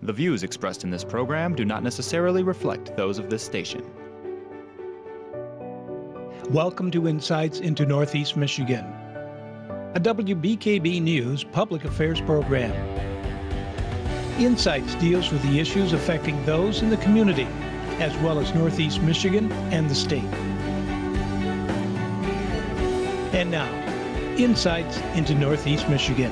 The views expressed in this program do not necessarily reflect those of this station. Welcome to Insights into Northeast Michigan, a WBKB News public affairs program. Insights deals with the issues affecting those in the community, as well as Northeast Michigan and the state. And now, Insights into Northeast Michigan.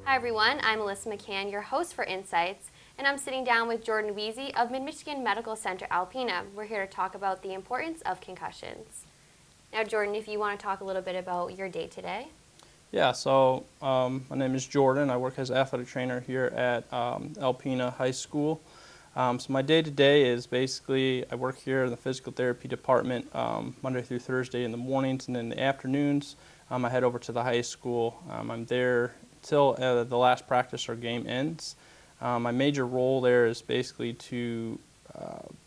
Hi everyone, I'm Alyssa McCann, your host for Insights, and I'm sitting down with Jordan Weezy of Mid-Michigan Medical Center Alpena. We're here to talk about the importance of concussions. Now Jordan, if you want to talk a little bit about your day today. Yeah, so my name is Jordan. I work as an athletic trainer here at Alpena High School. So my day-to-day is basically I work here in the physical therapy department Monday through Thursday in the mornings, and in the afternoons I head over to the high school. I'm there until the last practice or game ends. My major role there is basically to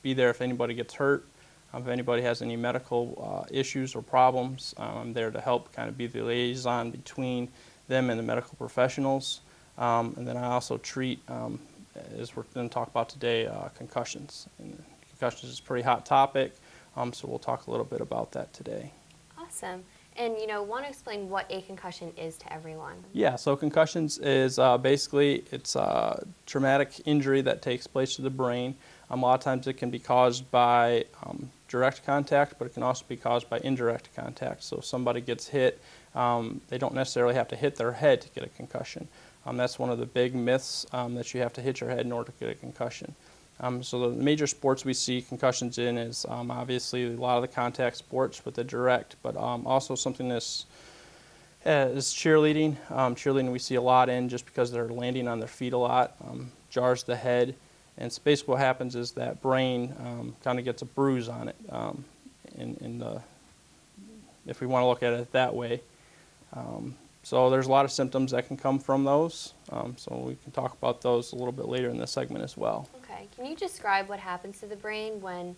be there if anybody gets hurt, if anybody has any medical issues or problems. I'm there to help kind of be the liaison between them and the medical professionals. And then I also treat, as we're going to talk about today, concussions. And concussions is a pretty hot topic, so we'll talk a little bit about that today. Awesome. And, want to explain what a concussion is to everyone? Yeah, so concussions is basically it's a traumatic injury that takes place to the brain. A lot of times it can be caused by direct contact, but it can also be caused by indirect contact. So if somebody gets hit, they don't necessarily have to hit their head to get a concussion. That's one of the big myths, that you have to hit your head in order to get a concussion. So the major sports we see concussions in is obviously a lot of the contact sports with the direct, but also something that's is cheerleading. Cheerleading we see a lot in just because they're landing on their feet a lot, jars the head, and so basically what happens is that brain kind of gets a bruise on it. If we want to look at it that way. So there's a lot of symptoms that can come from those, so we can talk about those a little bit later in this segment as well. Okay, can you describe what happens to the brain when,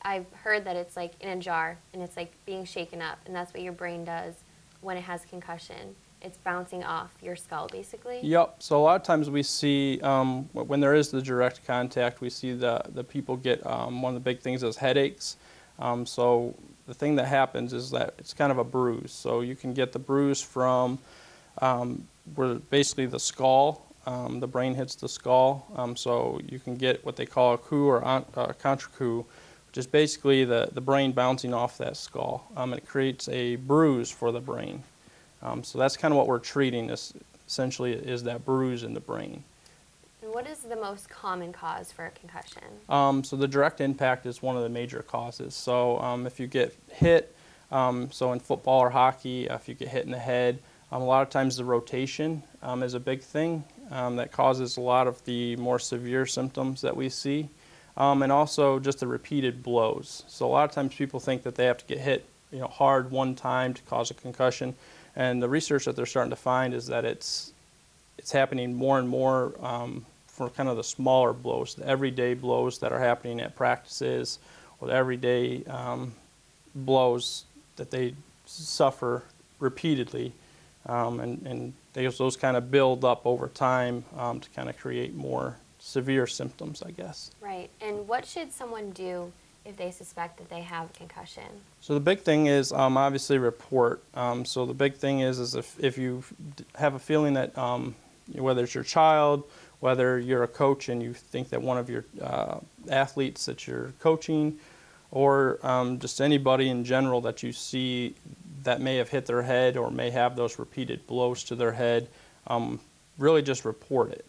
I've heard that it's like in a jar and it's like being shaken up, and that's what your brain does when it has concussion. It's bouncing off your skull, basically? Yep, so a lot of times we see, when there is the direct contact, we see the people get, one of the big things is headaches. So the thing that happens is that it's kind of a bruise. So you can get the bruise from where basically the skull, the brain hits the skull. So you can get what they call a coup or a contra coup, which is basically the brain bouncing off that skull. And it creates a bruise for the brain. So that's kind of what we're treating, essentially, is that bruise in the brain. And what is the most common cause for a concussion? So the direct impact is one of the major causes. So if you get hit, so in football or hockey, if you get hit in the head, a lot of times the rotation is a big thing that causes a lot of the more severe symptoms that we see. And also just the repeated blows. So a lot of times people think that they have to get hit hard one time to cause a concussion. And the research that they're starting to find is that it's happening more and more for kind of the smaller blows, the everyday blows that are happening at practices, or the everyday blows that they suffer repeatedly. And those kind of build up over time to kind of create more severe symptoms, I guess. Right. And what should someone do if they suspect that they have a concussion? So the big thing is obviously report. So the big thing is if you have a feeling that whether it's your child, whether you're a coach and you think that one of your athletes that you're coaching, or just anybody in general that you see that may have hit their head or may have those repeated blows to their head, really just report it.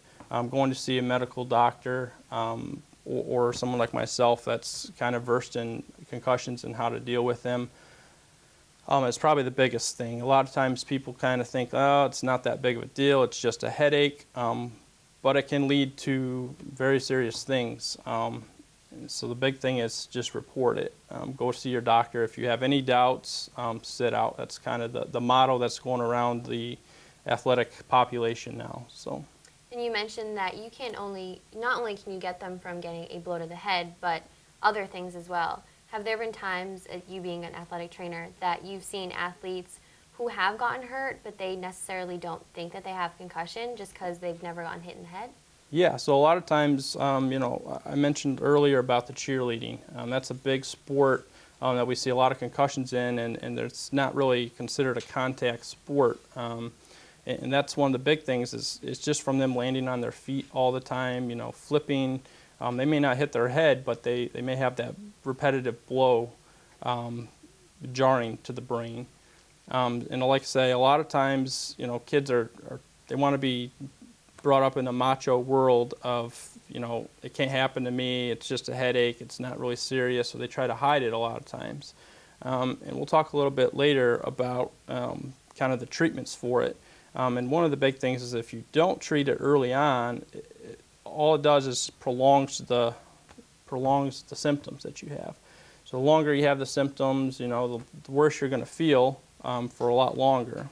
Going to see a medical doctor, or someone like myself that's kind of versed in concussions and how to deal with them. It's probably the biggest thing. A lot of times people kind of think, oh, it's not that big of a deal, it's just a headache, but it can lead to very serious things. So the big thing is just report it. Go see your doctor. If you have any doubts, sit out. That's kind of the motto that's going around the athletic population now. So. And you mentioned that you not only can you get them from getting a blow to the head, but other things as well. Have there been times, you being an athletic trainer, that you've seen athletes who who have gotten hurt, but they necessarily don't think that they have concussion just because they've never gotten hit in the head? Yeah, so a lot of times, you know, I mentioned earlier about the cheerleading. That's a big sport that we see a lot of concussions in, and it's not really considered a contact sport. And that's one of the big things is just from them landing on their feet all the time, you know, flipping. They may not hit their head, but they may have that repetitive blow jarring to the brain. And like I say, a lot of times, you know, kids they want to be brought up in the macho world of, you know, it can't happen to me, it's just a headache, it's not really serious, so they try to hide it a lot of times. And we'll talk a little bit later about kind of the treatments for it. And one of the big things is if you don't treat it early on, all it does is prolongs the symptoms that you have. So the longer you have the symptoms, you know, the worse you're going to feel for a lot longer.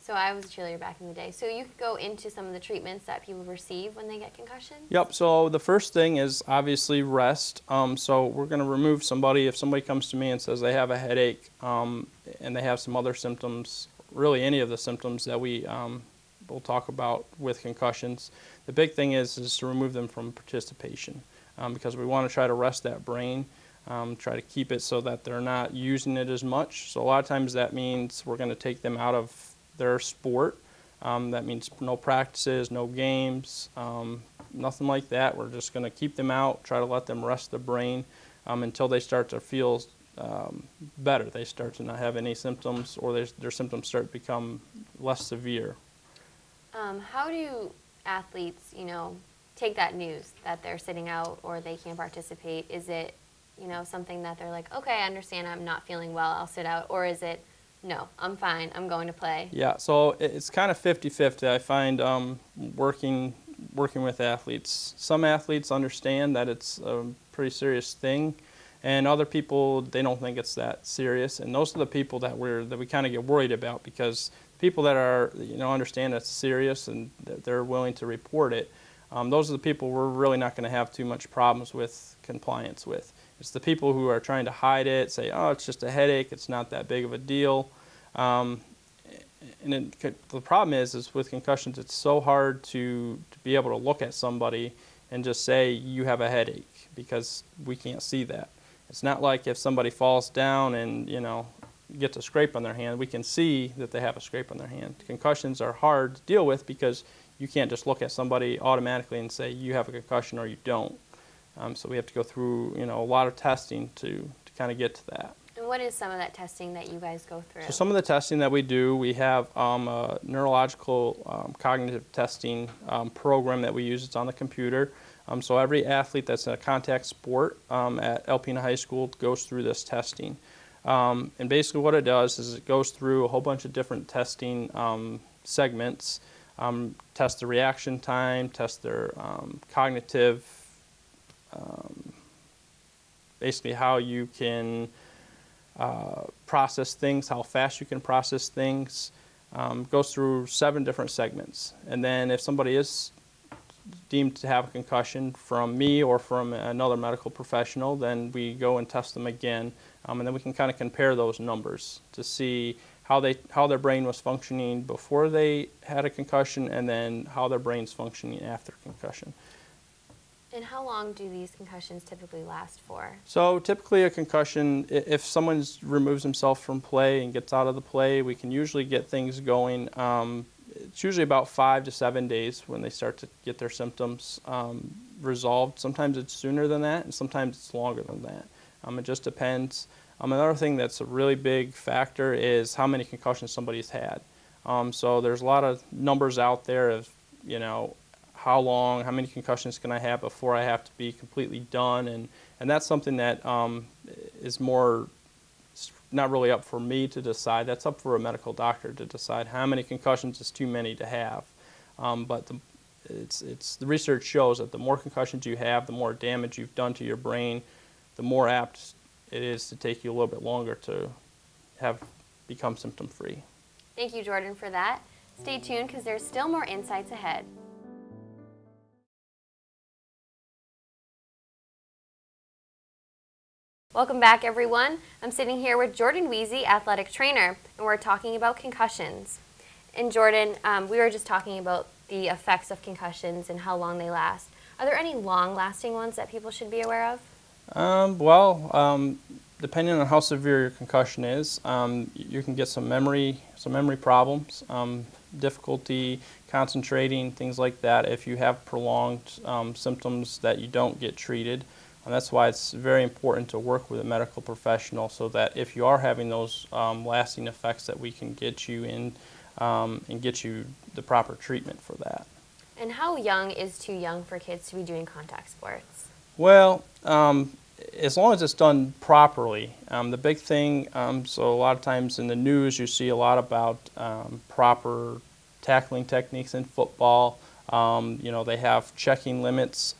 So I was a cheerleader back in the day. So you could go into some of the treatments that people receive when they get concussions? Yep, so the first thing is obviously rest. So we're going to remove somebody, if somebody comes to me and says they have a headache and they have some other symptoms, really any of the symptoms that we'll talk about with concussions. The big thing is to remove them from participation because we want to try to rest that brain, try to keep it so that they're not using it as much. So a lot of times that means we're going to take them out of their sport. That means no practices, no games, nothing like that. We're just going to keep them out, try to let them rest the brain until they start to feel better. They start to not have any symptoms, or their symptoms start to become less severe. How do athletes, you know, take that news that they're sitting out or they can't participate? Is it, you know, something that they're like, okay, I understand I'm not feeling well, I'll sit out, or is it, no, I'm fine, I'm going to play? Yeah, so it's kind of 50-50. I find working with athletes. Some athletes understand that it's a pretty serious thing, and other people, they don't think it's that serious. And those are the people that we kind of get worried about, because people that are, you know, understand it's serious and that they're willing to report it, those are the people we're really not going to have too much problems with compliance with. It's the people who are trying to hide it, say, oh, it's just a headache, it's not that big of a deal. The problem is with concussions, it's so hard to be able to look at somebody and just say you have a headache, because we can't see that. It's not like if somebody falls down and, you know, gets a scrape on their hand, we can see that they have a scrape on their hand. Concussions are hard to deal with because you can't just look at somebody automatically and say you have a concussion or you don't. So we have to go through, you know, a lot of testing to kind of get to that. And what is some of that testing that you guys go through? So some of the testing that we do, we have a neurological cognitive testing program that we use. It's on the computer. So every athlete that's in a contact sport at Alpena High School goes through this testing. And basically what it does is it goes through a whole bunch of different testing segments, test the reaction time, test their cognitive, basically how you can process things, how fast you can process things. Goes through 7 different segments. And then if somebody is deemed to have a concussion from me or from another medical professional, then we go and test them again. And then we can kind of compare those numbers to see how their brain was functioning before they had a concussion, and then how their brain's functioning after concussion. And how long do these concussions typically last for? So typically a concussion, if someone removes himself from play and gets out of the play, we can usually get things going. It's usually about 5 to 7 days when they start to get their symptoms resolved. Sometimes it's sooner than that, and sometimes it's longer than that. It just depends. Another thing that's a really big factor is how many concussions somebody's had. So there's a lot of numbers out there of, you know, how many concussions can I have before I have to be completely done, and that's something that is more not really up for me to decide. That's up for a medical doctor to decide how many concussions is too many to have. But the research shows that the more concussions you have, the more damage you've done to your brain, the more apt it is to take you a little bit longer to become symptom-free. Thank you, Jordan, for that. Stay tuned because there's still more insights ahead. Welcome back, everyone. I'm sitting here with Jordan Weezy, athletic trainer, and we're talking about concussions. And Jordan, we were just talking about the effects of concussions and how long they last. Are there any long-lasting ones that people should be aware of? Depending on how severe your concussion is, you can get some memory problems, difficulty concentrating, things like that. If you have prolonged symptoms that you don't get treated, and that's why it's very important to work with a medical professional, so that if you are having those lasting effects, that we can get you in and get you the proper treatment for that. And how young is too young for kids to be doing contact sports? Well, as long as it's done properly. The big thing, so a lot of times in the news you see a lot about proper tackling techniques in football. They have checking limits,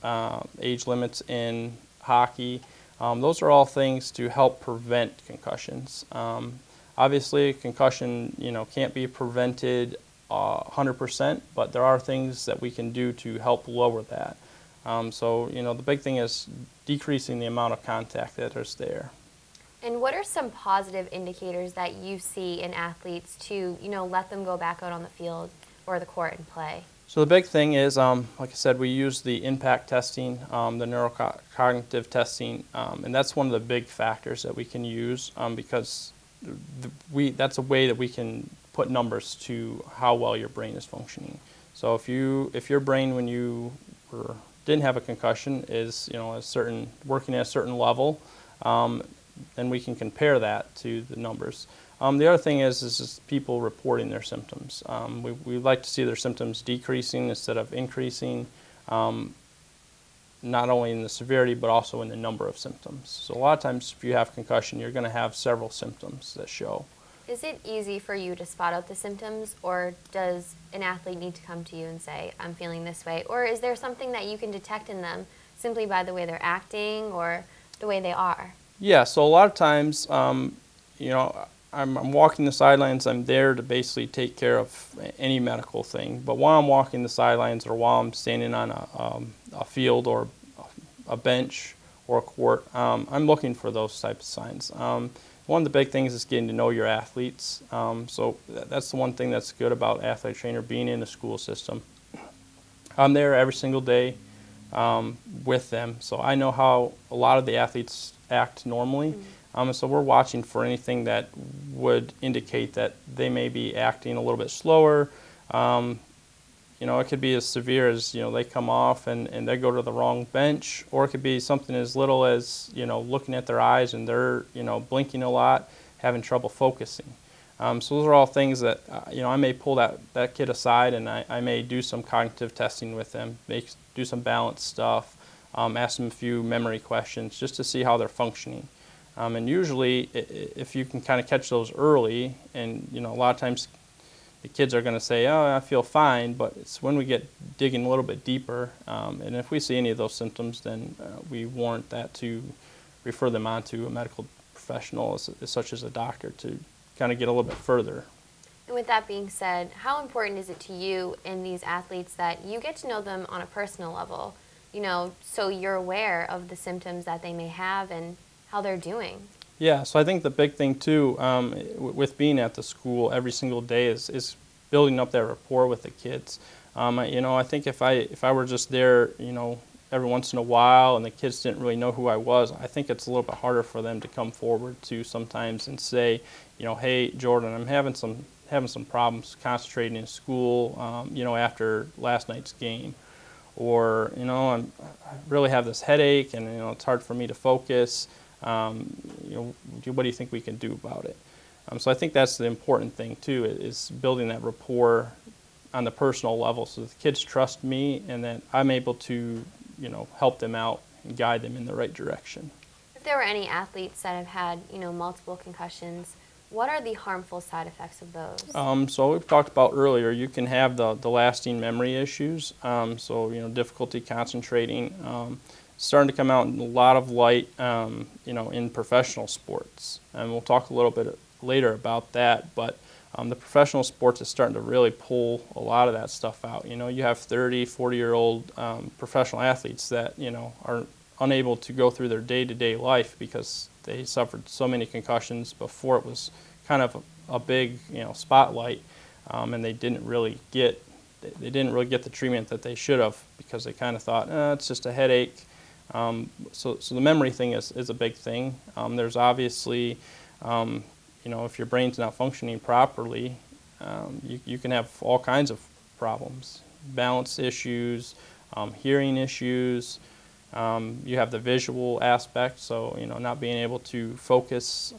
age limits in hockey. Those are all things to help prevent concussions. Obviously, concussion, can't be prevented 100%, but there are things that we can do to help lower that. The big thing is decreasing the amount of contact that is there. And what are some positive indicators that you see in athletes to, let them go back out on the field or the court and play? So the big thing is, like I said, we use the impact testing, the neurocognitive testing, and that's one of the big factors that we can use because that's a way that we can put numbers to how well your brain is functioning. So if your brain when you didn't have a concussion is working at a certain level, then we can compare that to the numbers. The other thing is just people reporting their symptoms. We like to see their symptoms decreasing instead of increasing, not only in the severity but also in the number of symptoms. So a lot of times if you have concussion, you're going to have several symptoms that show. Is it easy for you to spot out the symptoms, or does an athlete need to come to you and say, I'm feeling this way? Or is there something that you can detect in them simply by the way they're acting or the way they are? Yeah, so a lot of times, I'm walking the sidelines. I'm there to basically take care of any medical thing. But while I'm walking the sidelines or while I'm standing on a field or a bench or a court, I'm looking for those types of signs. One of the big things is getting to know your athletes. So that's the one thing that's good about athletic trainer being in the school system. I'm there every single day with them, so I know how a lot of the athletes act normally. So we're watching for anything that would indicate that they may be acting a little bit slower. It could be as severe as, they come off and they go to the wrong bench, or it could be something as little as, looking at their eyes and they're, blinking a lot, having trouble focusing. So those are all things that, I may pull that kid aside and I may do some cognitive testing with them, do some balance stuff, ask them a few memory questions just to see how they're functioning. And usually, if you can kind of catch those early, and, a lot of times the kids are going to say, oh, I feel fine, but it's when we get digging a little bit deeper, and if we see any of those symptoms, then we warrant that to refer them on to a medical professional, such as a doctor, to kind of get a little bit further. And with that being said, how important is it to you and these athletes that you get to know them on a personal level, so you're aware of the symptoms that they may have and how they're doing? Yeah, so I think the big thing too, with being at the school every single day is building up that rapport with the kids. I think if I were just there, every once in a while and the kids didn't really know who I was, I think it's a little bit harder for them to come forward to sometimes and say, hey, Jordan, I'm having some problems concentrating in school, after last night's game. Or, I really have this headache and, it's hard for me to focus. What do you think we can do about it? So I think that's the important thing too, is building that rapport on the personal level so that the kids trust me and that I'm able to, help them out and guide them in the right direction. If there were any athletes that have had, multiple concussions, what are the harmful side effects of those? So we've talked about earlier, you can have the lasting memory issues, difficulty concentrating. Starting to come out in a lot of light, in professional sports. And we'll talk a little bit later about that, but the professional sports is starting to really pull a lot of that stuff out. You have 30, 40-year-old professional athletes that, are unable to go through their day-to-day life because they suffered so many concussions before it was kind of a big, spotlight, and they didn't really get the treatment that they should have because they kind of thought, it's just a headache. So the memory thing is a big thing. There's obviously, if your brain's not functioning properly, you can have all kinds of problems, balance issues, hearing issues. You have the visual aspect, so not being able to focus,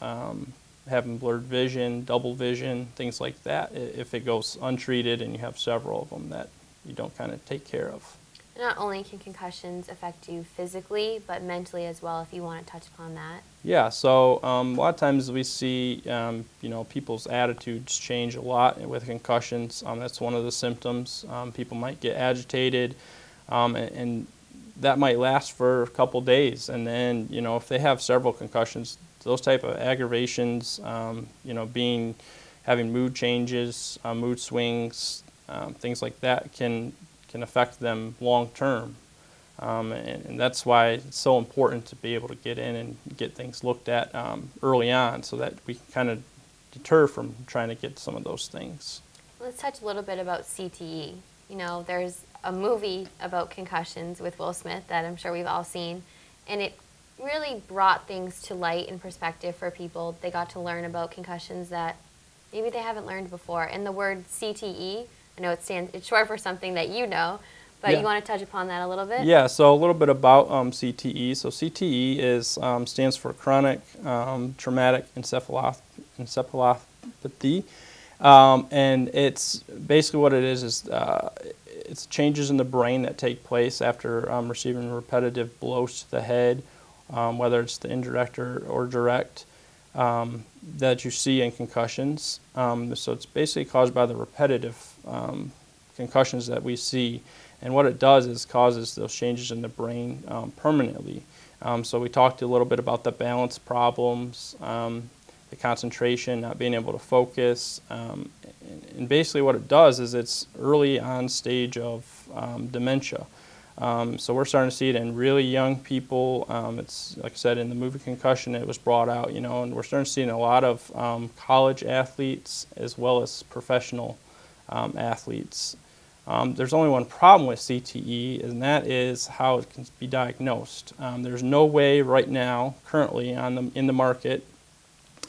having blurred vision, double vision, things like that. If it goes untreated and you have several of them that you don't kind of take care of. Not only can concussions affect you physically, but mentally as well, if you want to touch upon that. Yeah, so a lot of times we see, people's attitudes change a lot with concussions. That's one of the symptoms. People might get agitated, and that might last for a couple days. And then, if they have several concussions, those type of aggravations, having mood changes, mood swings, things like that can affect them long term. And that's why it's so important to be able to get in and get things looked at early on so that we can kind of deter from trying to get some of those things. Let's touch a little bit about CTE. There's a movie about concussions with Will Smith that I'm sure we've all seen, and it really brought things to light and perspective for people. They got to learn about concussions that maybe they haven't learned before. And the word CTE, I know it's short for something that you know, but Yeah. you want to touch upon that a little bit? Yeah, so a little bit about CTE. So CTE stands for chronic traumatic encephalopathy, and it's basically what it is it's changes in the brain that take place after receiving repetitive blows to the head, whether it's the indirect or direct, that you see in concussions. So it's basically caused by the repetitive concussions that we see. And what it does is causes those changes in the brain permanently. So we talked a little bit about the balance problems, the concentration, not being able to focus. And basically what it does is it's early on stage of dementia. So we're starting to see it in really young people. It's, like I said, in the movie Concussion, it was brought out, and we're starting to see it in a lot of college athletes as well as professional athletes. There's only one problem with CTE, and that is how it can be diagnosed. There's no way right now, currently in the market,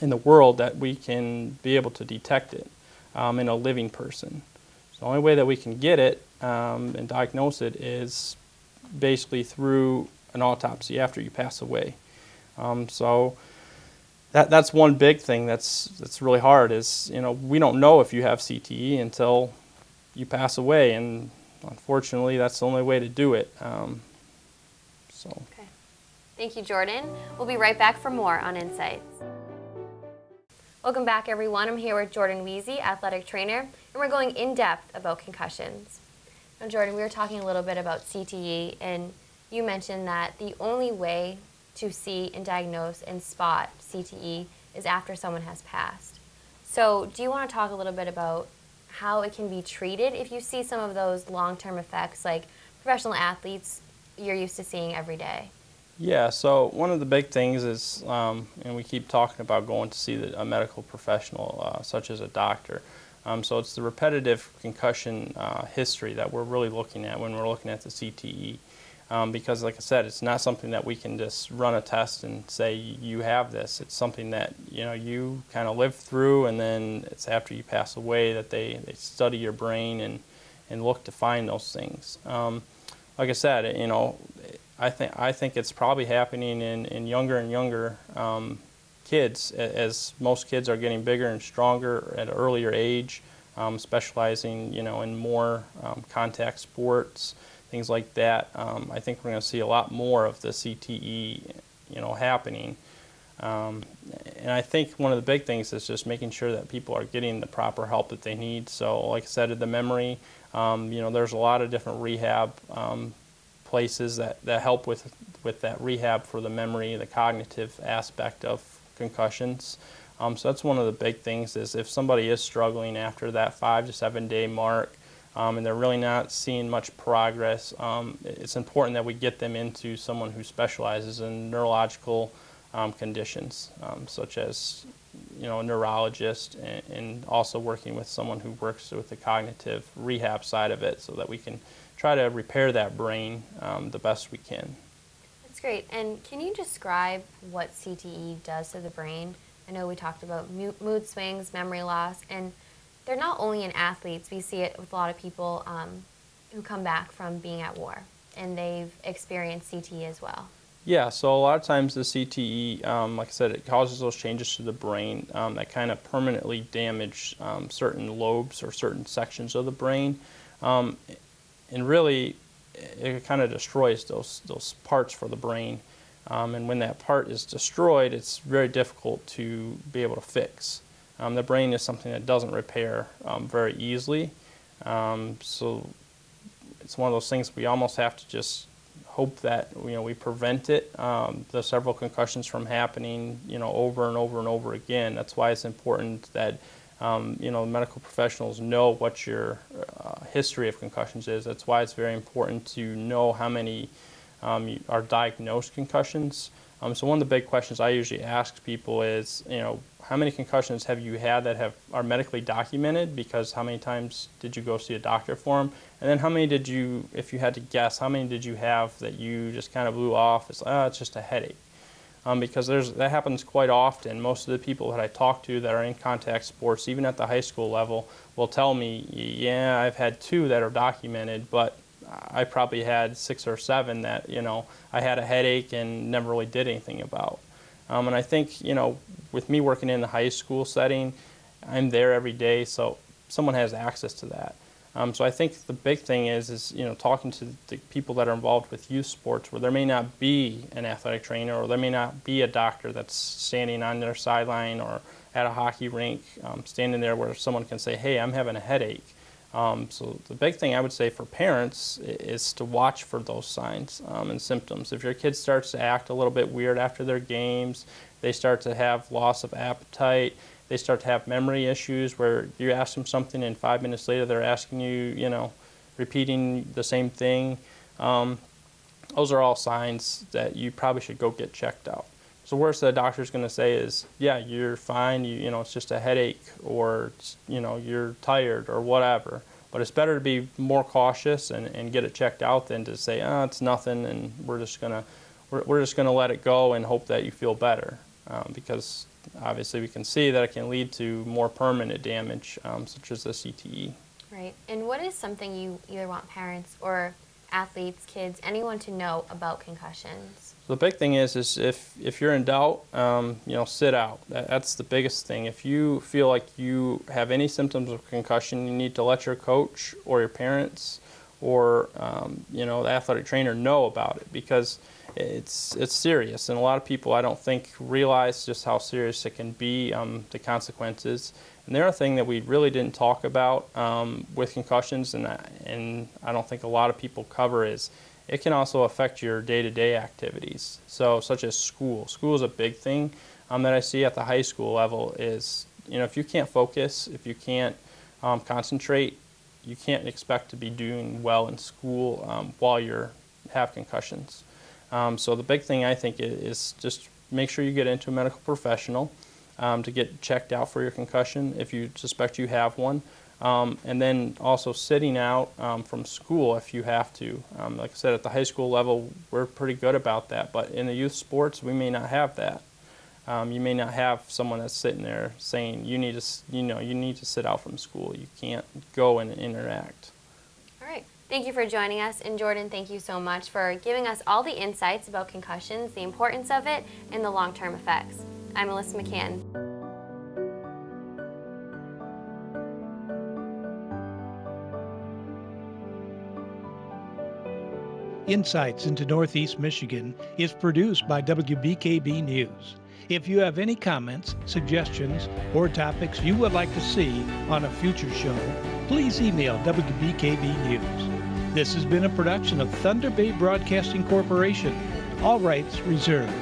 in the world, that we can be able to detect it in a living person. So the only way that we can get it and diagnose it is basically through an autopsy after you pass away. So that's one big thing that's really hard is, we don't know if you have CTE until you pass away, and unfortunately that's the only way to do it. Okay. Thank you, Jordan. We'll be right back for more on Insights. Welcome back, everyone. I'm here with Jordan Weezy, athletic trainer, and we're going in depth about concussions. Now, Jordan, we were talking a little bit about CTE, and you mentioned that the only way to see and diagnose and spot CTE is after someone has passed. So do you want to talk a little bit about how it can be treated if you see some of those long-term effects like professional athletes you're used to seeing every day? Yeah, so one of the big things is, and we keep talking about going to see a medical professional, such as a doctor. So it's the repetitive concussion history that we're really looking at when we're looking at the CTE. Because, like I said, it's not something that we can just run a test and say you have this. It's something that you kind of live through, and then it's after you pass away that they study your brain and look to find those things. Like I said, I think it's probably happening in younger and younger kids, as most kids are getting bigger and stronger at an earlier age, specializing in more contact sports, things like that. I think we're going to see a lot more of the CTE happening. And I think one of the big things is just making sure that people are getting the proper help that they need. So like I said, the memory, there's a lot of different rehab places that help with that rehab for the memory, the cognitive aspect of concussions. So that's one of the big things is if somebody is struggling after that 5 to 7 day mark, and they're really not seeing much progress, it's important that we get them into someone who specializes in neurological conditions, such as a neurologist, and also working with someone who works with the cognitive rehab side of it, so that we can try to repair that brain the best we can. That's great. And can you describe what CTE does to the brain? I know we talked about mood swings, memory loss, and they're not only in athletes. We see it with a lot of people who come back from being at war, and they've experienced CTE as well. Yeah, so a lot of times the CTE, like I said, it causes those changes to the brain that kind of permanently damage certain lobes or certain sections of the brain. And really, it kind of destroys those parts for the brain. And when that part is destroyed, it's very difficult to be able to fix. The brain is something that doesn't repair very easily. So it's one of those things we almost have to just hope that we prevent it, the several concussions from happening over and over and over again. That's why it's important that medical professionals know what your history of concussions is. That's why it's very important to know how many are diagnosed concussions. So one of the big questions I usually ask people is, how many concussions have you had that are medically documented? Because how many times did you go see a doctor for them? And then how many did you, if you had to guess, how many did you have that you just kind of blew off? It's like, it's just a headache. Because that happens quite often. Most of the people that I talk to that are in contact sports, even at the high school level, will tell me, yeah, I've had 2 that are documented, but I probably had 6 or 7 that, I had a headache and never really did anything about. And I think, with me working in the high school setting, I'm there every day, so someone has access to that. So I think the big thing is talking to the people that are involved with youth sports, where there may not be an athletic trainer, or there may not be a doctor that's standing on their sideline or at a hockey rink, standing there where someone can say, hey, I'm having a headache. So the big thing I would say for parents is to watch for those signs and symptoms. If your kid starts to act a little bit weird after their games, they start to have loss of appetite, they start to have memory issues where you ask them something and 5 minutes later they're asking you, repeating the same thing, those are all signs that you probably should go get checked out. So the worst the doctor's going to say is, yeah, you're fine, it's just a headache, or you're tired or whatever. But it's better to be more cautious and get it checked out than to say, it's nothing, and we're just gonna let it go and hope that you feel better, because obviously we can see that it can lead to more permanent damage, such as the CTE. Right. And what is something you either want parents or athletes, kids, anyone to know about concussions? The big thing is if you're in doubt, sit out. That's the biggest thing. If you feel like you have any symptoms of concussion, you need to let your coach or your parents or the athletic trainer know about it, because it's serious. And a lot of people, I don't think, realize just how serious it can be, the consequences. And the other thing that we really didn't talk about with concussions, and I don't think a lot of people cover, is it can also affect your day-to-day activities. So, such as school. School is a big thing that I see at the high school level. Is if you can't focus, if you can't concentrate, you can't expect to be doing well in school while you have concussions. So the big thing I think is just make sure you get into a medical professional to get checked out for your concussion if you suspect you have one. And then also sitting out from school if you have to. Like I said, at the high school level, we're pretty good about that, but in the youth sports, we may not have that. You may not have someone that's sitting there saying you need to sit out from school. You can't go and interact. All right. Thank you for joining us. And Jordan, thank you so much for giving us all the insights about concussions, the importance of it, and the long-term effects. I'm Alyssa McCann. Insights into Northeast Michigan is produced by WBKB News. If you have any comments, suggestions, or topics you would like to see on a future show, please email WBKB News. This has been a production of Thunder Bay Broadcasting Corporation. All rights reserved.